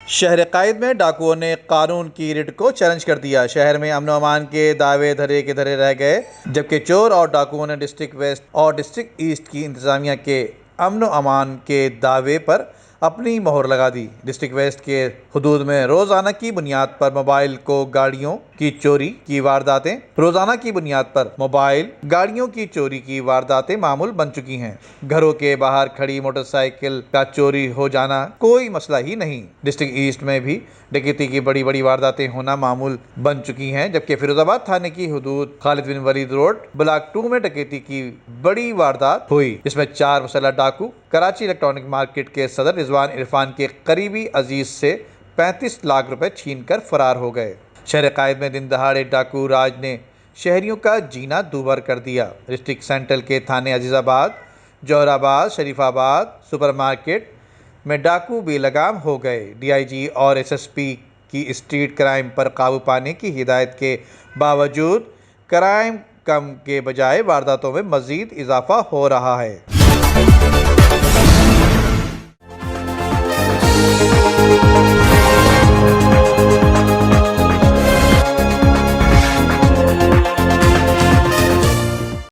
शहर कायद में डाकुओं ने कानून की रिट को चैलेंज कर दिया। शहर में अमन अमान के दावे धरे के धरे रह गए, जबकि चोर और डाकुओं ने डिस्ट्रिक्ट वेस्ट और डिस्ट्रिक्ट ईस्ट की इंतजामिया के अमन अमान के दावे पर अपनी मोहर लगा दी। डिस्ट्रिक्ट वेस्ट के हुदूद में रोजाना की बुनियाद पर मोबाइल को गाड़ियों की चोरी की वारदातें मामूल बन चुकी हैं। घरों के बाहर खड़ी मोटरसाइकिल का चोरी हो जाना कोई मसला ही नहीं। डिस्ट्रिक्ट ईस्ट में भी डकैती की बड़ी बड़ी वारदातें होना मामूल बन चुकी हैं, जबकि फिरोजाबाद थाने की हुदूद खालिद बिन वलीद रोड ब्लॉक 2 में डकैती की बड़ी वारदात हुई, जिसमें 4 मुसल्लह डाकू कराची इलेक्ट्रॉनिक मार्केट के सदर रिजवान इरफान के करीबी अजीज से 35 लाख रुपए छीन कर फरार हो गए। शहर कायद में दिन दहाड़े डाकू राज ने शहरियों का जीना दूभर कर दिया। डिस्ट्रिक्ट सेंट्रल के थाने अजीजाबाद, जौहराबाद, शरीफाबाद सुपरमार्केट में डाकू बेलगाम हो गए। डीआईजी और एसएसपी की स्ट्रीट क्राइम पर काबू पाने की हिदायत के बावजूद क्राइम कम के बजाय वारदातों में मजीद इजाफा हो रहा है।